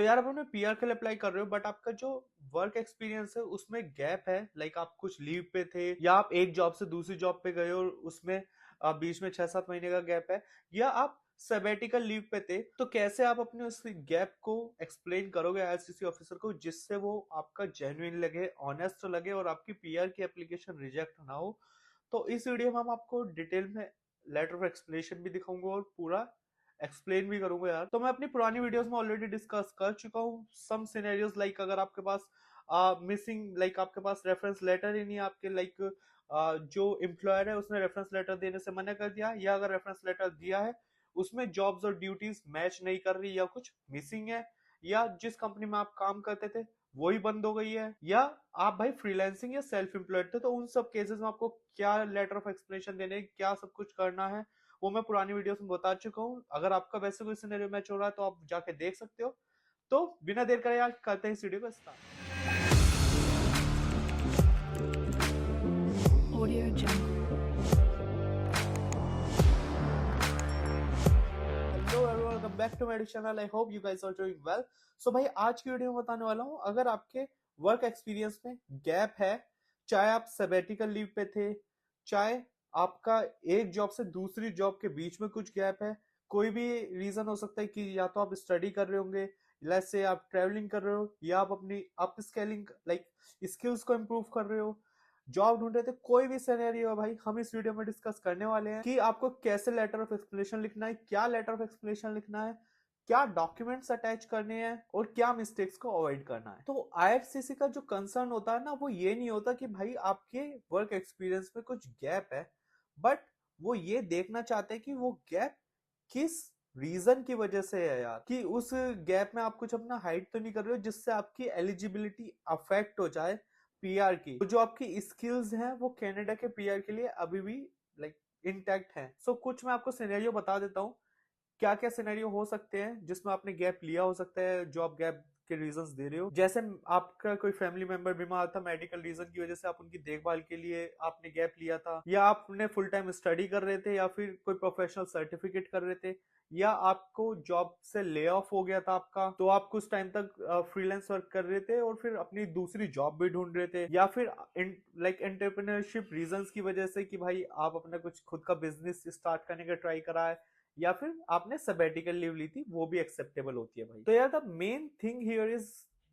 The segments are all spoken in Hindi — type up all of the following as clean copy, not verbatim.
तो यार आप अपने पीआर के लिए अप्लाई कर रहे हो बट आपका जो वर्क एक्सपीरियंस है उसमें गैप है, लाइक आप कुछ लीव पे थे या आप एक जॉब से दूसरी जॉब पे गए और उसमें बीच में 6-7 महीने का गैप है, या आप सेबेटिकल लीव पे थे, तो कैसे आप अपने उस गैप को एक्सप्लेन करोगे आईआरसीसी ऑफिसर को जिससे वो आपका जेन्युइन लगे, ऑनेस्ट लगे और आपकी पीआर की एप्लीकेशन रिजेक्ट ना हो। तो इस वीडियो में हम आपको डिटेल में लेटर ऑफ एक्सप्लेनेशन भी दिखाऊंगा और पूरा एक्सप्लेन भी करूंगा यार। तो मैं अपनी पुरानी वीडियोस में ऑलरेडी डिस्कस कर चुका हूँ सम सिनेरियोज, लाइक अगर आपके पास मिसिंग, लाइक आपके पास रेफरेंस लेटर ही नहीं है, आपके लाइक जो एम्प्लॉयर है उसने रेफरेंस लेटर देने से मना कर दिया, या अगर रेफरेंस लेटर दिया है उसमें जॉब्स और ड्यूटीज मैच नहीं कर रही या कुछ मिसिंग है, या जिस कंपनी में आप काम करते थे वही बंद हो गई है, या आप भाई फ्रीलांसिंग या सेल्फ एम्प्लॉयड थे, तो उन सब केसेस में आपको क्या लेटर ऑफ एक्सप्लेनेशन देने, क्या सब कुछ करना है, वो मैं पुरानी वीडियोस में बता चुका हूँ। अगर आपका वैसे कोई सिनेरियो मैच हो रहा है तो आप जाके देख सकते हो। तो बिना देर करे यार करते हैं इस वीडियो को start. Audio Jungle. Hello everyone, welcome back to my channel. I hope you guys are doing well. So भाई आज की वीडियो में बताने वाला हूँ, अगर आपके वर्क एक्सपीरियंस में गैप है, चाहे आप सेबेटिकल लीव पे थे, चाहे आपका एक जॉब से दूसरी जॉब के बीच में कुछ गैप है, कोई भी रीजन हो सकता है कि या तो आप स्टडी कर रहे होंगे, लेट्स से आप ट्रैवलिंग कर रहे हो, या आप अपनी अप स्केलिंग लाइक स्किल्स को इम्प्रूव कर रहे हो, जॉब ढूंढ रहे थे, कोई भी सिनेरियो है भाई, हम इस वीडियो में डिस्कस करने वाले हैं कि आपको कैसे लेटर ऑफ एक्सप्लेनेशन लिखना है, क्या लेटर ऑफ एक्सप्लेनेशन लिखना है, क्या डॉक्यूमेंट्स अटैच करने हैं और क्या मिस्टेक्स को अवॉइड करना है। तो आईआरसीसी का जो कंसर्न होता है ना, वो ये नहीं होता कि भाई आपके वर्क एक्सपीरियंस में कुछ गैप है, बट वो ये देखना चाहते हैं कि वो गैप किस रीजन की वजह से है यार, कि उस गैप में आप कुछ अपना हाइड तो नहीं कर रहे हो जिससे आपकी एलिजिबिलिटी अफेक्ट हो जाए पीआर की। तो जो आपकी स्किल्स हैं वो कनाडा के पीआर के लिए अभी भी लाइक इंटैक्ट है। सो कुछ मैं आपको सिनेरियो बता देता हूँ क्या क्या सिनेरियो हो सकते हैं जिसमें आपने गैप लिया हो सकता है, जो आप गैप के रीजंस दे रहे हो। जैसे आपका कोई फैमिली मेंबर बीमार था, मेडिकल रीजन की वजह से आप उनकी देखभाल के लिए आपने गैप लिया था, या आपने फुल टाइम स्टडी कर रहे थे, या फिर कोई प्रोफेशनल सर्टिफिकेट कर रहे थे, या आपको जॉब से ले ऑफ हो गया था आपका, तो आप कुछ टाइम तक फ्रीलांस वर्क कर रहे थे और फिर अपनी दूसरी जॉब भी ढूंढ रहे थे, या फिर लाइक एंटरप्रेन्योरशिप रीजंस की वजह से कि भाई आप अपना कुछ खुद का बिजनेस स्टार्ट करने का ट्राई करा है, या फिर आपने सबेटिकल लीव ली थी, वो भी एक्सेप्टेबल होती है भाई। तो यार the main thing here is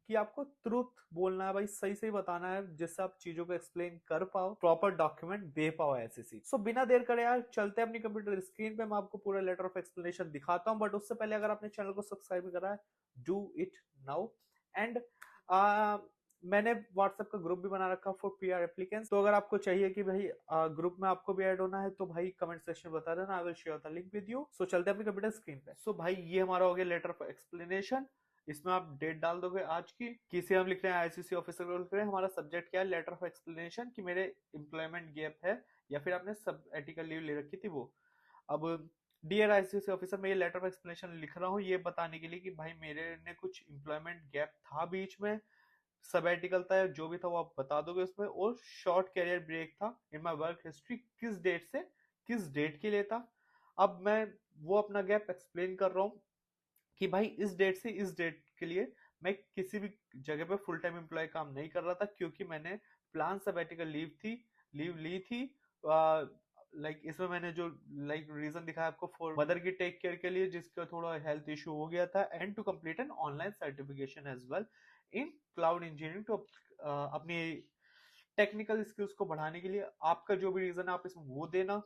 कि आपको ट्रूथ बोलना है भाई, सही सही बताना है जिससे आप चीजों को एक्सप्लेन कर पाओ, प्रॉपर डॉक्यूमेंट दे पाओ ऐसे सी। सो बिना देर करे यार चलते हैं अपनी कंप्यूटर स्क्रीन पे, मैं आपको पूरा लेटर ऑफ एक्सप्लेनेशन दिखाता हूँ, बट उससे पहले अगर आपने चैनल को सब्सक्राइब करा है, डू इट नाउ। एंड मैंने व्हाट्सएप का ग्रुप भी बना रखा फॉर पीआर एप्लीकेंट्स, तो अगर आपको चाहिए कि भाई ग्रुप में आपको भी ऐड होना है तो भाई कमेंट सेक्शन में बता देना, I will share the link with you. So चलते हैं अपनी कंप्यूटर स्क्रीन पे। सो भाई ये हमारा हो गया लेटर ऑफ एक्सप्लेनेशन। इसमें आप डेट डाल दोगे आज की, किसी हम लिख रहे हैं आईसीसी ऑफिसर को लिख रहे हैं, हमारा सब्जेक्ट क्या है, लेटर ऑफ एक्सप्लेनेशन, कि मेरे एम्प्लॉयमेंट गैप है या फिर आपने सब एटिकल लीव ले रखी थी वो। अब डियर आईसीसी ऑफिसर, मैं ये लेटर ऑफ एक्सप्लेनेशन लिख रहा हूँ ये बताने के लिए कि भाई मेरे ने कुछ एम्प्लॉयमेंट गैप था बीच में, सबैटिकल था, जो भी था वो आप बता दोगे उसमें, और शॉर्ट कैरियर ब्रेक था इन माय वर्क हिस्ट्री, किस डेट से किस डेट के लिए था। अब मैं वो अपना गैप एक्सप्लेन कर रहा हूँ कि भाई इस डेट से इस डेट के लिए मैं किसी भी जगह पे फुल टाइम एम्प्लॉय काम नहीं कर रहा था, क्योंकि मैंने प्लान सबैटिकल लीव ली थी। लाइक इसमें मैंने जो लाइक रीजन दिखाया आपको, फॉर मदर की टेक केयर के लिए जिसका थोड़ा हेल्थ इशू हो गया था, and to complete an online certification as well in cloud engineering, to अपनी टेक्निकल स्किल्स को बढ़ाने के लिए। आपका जो भी रीजन है आप इसमें वो देना।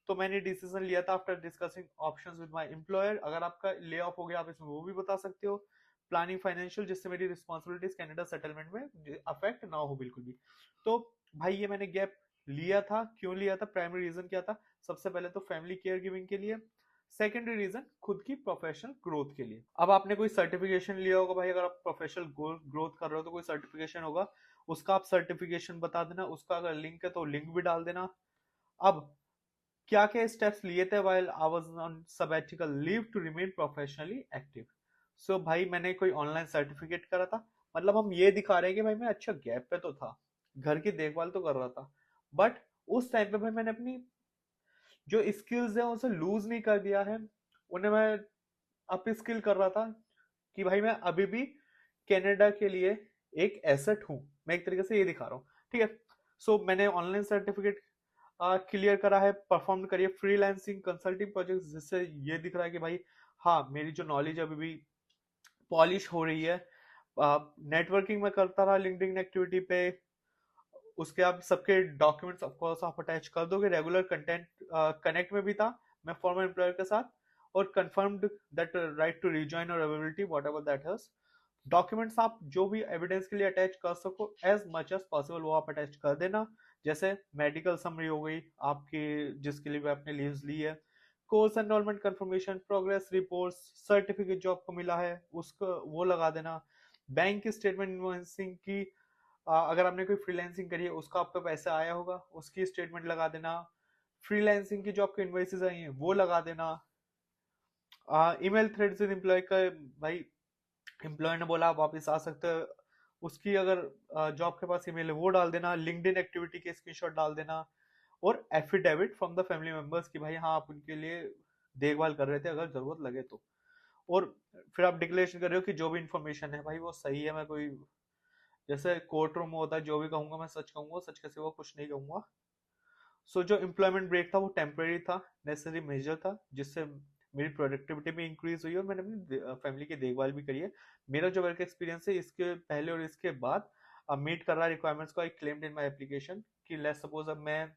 तो मैंने डिसीजन लिया था after discussing options with my employer. अगर आपका ले ऑफ हो गया आप इसमें वो भी बता सकते हो। प्लानिंग फाइनेंशियल, जिससे मेरी रिस्पॉन्सिबिलिटीज कनाडा सेटलमेंट में अफेक्ट ना हो बिल्कुल भी। तो भाई ये मैंने गैप लिया था, क्यों लिया था, प्राइमरी रीजन क्या था, सबसे पहले तो फैमिली केयर गिविंग के लिए, सेकेंडरी रीजन खुद की प्रोफेशनल ग्रोथ के लिए। अब आपने कोई सर्टिफिकेशन लिया होगा भाई, अगर आप प्रोफेशनल ग्रोथ कर रहे हो तो कोई सर्टिफिकेशन होगा, उसका आप सर्टिफिकेशन बता देना, उसका अगर लिंक है तो लिंक भी डाल देना। अब क्या क्या स्टेप्स लिए थे while I was on sabbatical leave to remain professionally active. So भाई मैंने कोई ऑनलाइन सर्टिफिकेट करा था, मतलब हम ये दिखा रहे हैं कि भाई मैं अच्छा गैप पे तो था, घर की देखभाल तो कर रहा था, बट उस टाइम पे भाई मैंने अपनी जो स्किल्स है उसे लूज नहीं कर दिया है, उन्हें मैं अप स्किल कर रहा था, कि भाई मैं अभी भी कनाडा के लिए एक एसेट हूं, मैं एक तरीके से ये दिखा रहा हूँ। ठीक है, सो मैंने ऑनलाइन सर्टिफिकेट क्लियर करा है, परफॉर्म करी है फ्रीलांसिंग कंसल्टिंग प्रोजेक्ट, जिससे ये दिख रहा है कि भाई हाँ मेरी जो नॉलेज अभी भी पॉलिश हो रही है। नेटवर्किंग में करता रहा लिंक्डइन एक्टिविटी पे, उसके आप सबके डॉक्यूमेंट्स ऑफ कोर्स आप अटैच कर दोगे। रेगुलर कंटेंट कनेक्ट में भी था मैं फॉर्मर एम्प्लॉयर के साथ, और confirmed that right to rejoin और availability whatever that has. Documents आप जो भी एविडेंस के लिए अटैच कर सको एज मच एज पॉसिबल वो आप अटैच कर देना। जैसे मेडिकल समरी हो गई आपकी जिसके लिए भी आपने लीव्स ली है, course enrolment confirmation, progress reports, certificate जो आपको मिला है उसको वो लगा देना। बैंक की स्टेटमेंट इन्वॉइसिंग की अगर आपने कोई फ्रीलांसिंग करी है उसका आपको पैसा आया होगा उसकी स्टेटमेंट लगा देना। फ्रीलांसिंग की जो आपको इन्वॉइसेस आई हैं वो लगा देना। ईमेल थ्रेड से एम्प्लॉय का, भाई एम्प्लॉय ने बोला आप वापस आ सकते हो, उसकी अगर जो आपके पास ईमेल है वो डाल देना। लिंक्डइन एक्टिविटी के स्क्रीनशॉट डाल देना, और affidavit from the family members कि भाई हाँ आप उनके लिए देखभाल कर रहे थे अगर जरूरत लगे तो। और फिर आप डिक्लेरेशन कर रहे हो कि जो भी इंफॉर्मेशन है भाई वो सही है, मैं कोई जैसे कोर्ट रूम में होता है जो भी कहूंगा मैं सच कहूंगा, सच के सिवा कुछ नहीं कहूंगा। सो जो एम्प्लॉयमेंट ब्रेक था वो टेम्परेरी था, नेसेसरी मेजर था जिससे मेरी प्रोडक्टिविटी भी इंक्रीज हुई और मैंने अपनी फैमिली की देखभाल भी करी है। मेरा जो वर्क एक्सपीरियंस है इसके पहले और इसके बाद मीट कर रहा है रिक्वायरमेंट्स को। I claimed in my application कि लेट्स सपोज अब मैं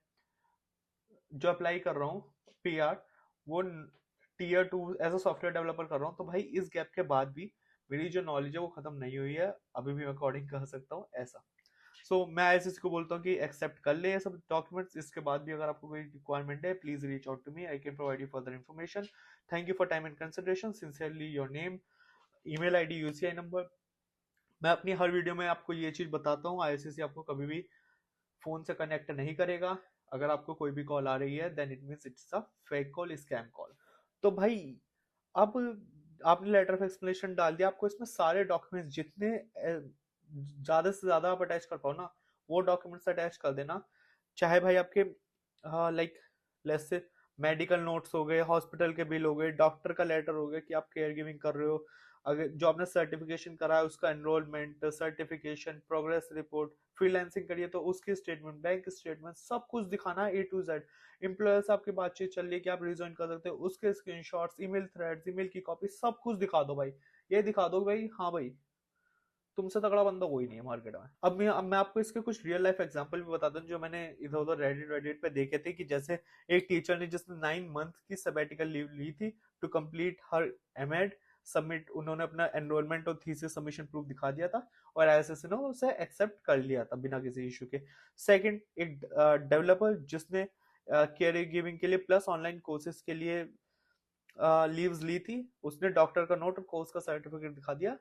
जो अप्लाई कर रहा हूँ पीआर, वो tier 2 as a software developer कर रहा हूँ, तो भाई इस गैप के बाद भी मेरी जो नॉलेज है वो खत्म नहीं हुई है, अभी भी मैं अकॉर्डिंग कर सकता हूँ ऐसा। मैं आईसीसी को बोलता हूँ कि एक्सेप्ट कर ले ये सब डॉक्यूमेंट्स। इसके बाद भी अगर आपको कोई रिक्वायरमेंट है please reach out to me, I can provide you further information. Thank you for time and consideration, sincerely your name, email ID, UCI number. मैं अपनी हर वीडियो में आपको ये चीज बताता हूँ, आईसीसी आपको कभी भी फोन से कनेक्ट नहीं करेगा। अगर आपको कोई भी कॉल आ रही है then it means it's a fake call, scam call. तो भाई अब आपने लेटर ऑफ एक्सप्लेनेशन डाल दिया, आपको इसमें सारे डॉक्यूमेंट्स जितने ज्यादा से ज्यादा आप अटैच कर पाओ ना वो डॉक्यूमेंट्स अटैच कर देना। चाहे भाई आपके like let's say medical notes हो गए, हॉस्पिटल के बिल हो गए, डॉक्टर का लेटर हो गया कि आप केयर गिविंग कर रहे हो, अगर जो आपने सर्टिफिकेशन करा है उसका enrolment certification, progress report, freelancing करिए तो उसकी स्टेटमेंट, बैंक स्टेटमेंट, सब कुछ दिखाना है A to Z। एम्प्लॉयर से आपकी बातचीत चल रही है कि आप रिजाइन कर सकते हो उसके स्क्रीनशॉट्स, ईमेल थ्रेड्स, ईमेल की कॉपी, सब कुछ दिखा दो भाई। ये दिखा दो भाई हाँ भाई तुमसे तगड़ा बंदा कोई नहीं है मार्केट में। अब मैं आपको इसके कुछ रियल लाइफ एग्जांपल भी बताता हूँ जो मैंने इधर उधर रेडिट पे देखे थे। कि जैसे एक टीचर ने जिसने 9 मंथ की सबैटिकल लीव ली थी to complete her MEd submit, उन्होंने अपना एनरोलमेंट और थीसिस सबमिशन प्रूफ दिखा दिया था और आईएसएस ने उसे एक्सेप्ट कर लिया था बिना किसी इशू के। सेकंड, एक डेवलपर जिसने केयर गिविंग के लिए प्लस ऑनलाइन कोर्सेज के लिए लीव्स ली थी, उसने डॉक्टर का नोट और कोर्स का सर्टिफिकेट दिखा दिया,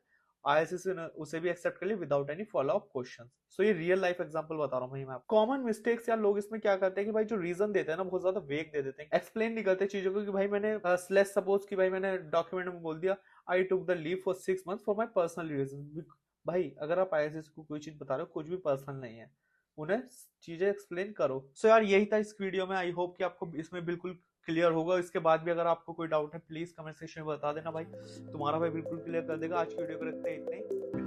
आईएससी ने उसे भी एक्सेप्ट कर लिया without any follow up question. So ये रियल लाइफ एग्जांपल बता रहा हूँ मैं आपको। कॉमन मिस्टेक्स या लोग इसमें क्या करते हैं कि भाई जो रीजन देते हैं ना बहुत ज्यादा वेग दे देते हैं, एक्सप्लेन नहीं करते चीजों को। कि भाई मैंने स्लेस सपोज कि भाई मैंने डॉक्यूमेंट में बोल दिया I took the leave for 6 month for my personal reason. भाई अगर आप आईएससी को कोई चीज बता रहे हो कुछ भी पर्सनल नहीं है, उन्हें चीजें एक्सप्लेन करो। सो यार यही था इस वीडियो में, आई होप कि आपको इसमें बिल्कुल क्लियर होगा। इसके बाद भी अगर आपको कोई डाउट है प्लीज कमेंट सेक्शन में बता देना भाई, तुम्हारा भाई बिल्कुल क्लियर कर देगा। आज की वीडियो को रखते हैं इतने ही।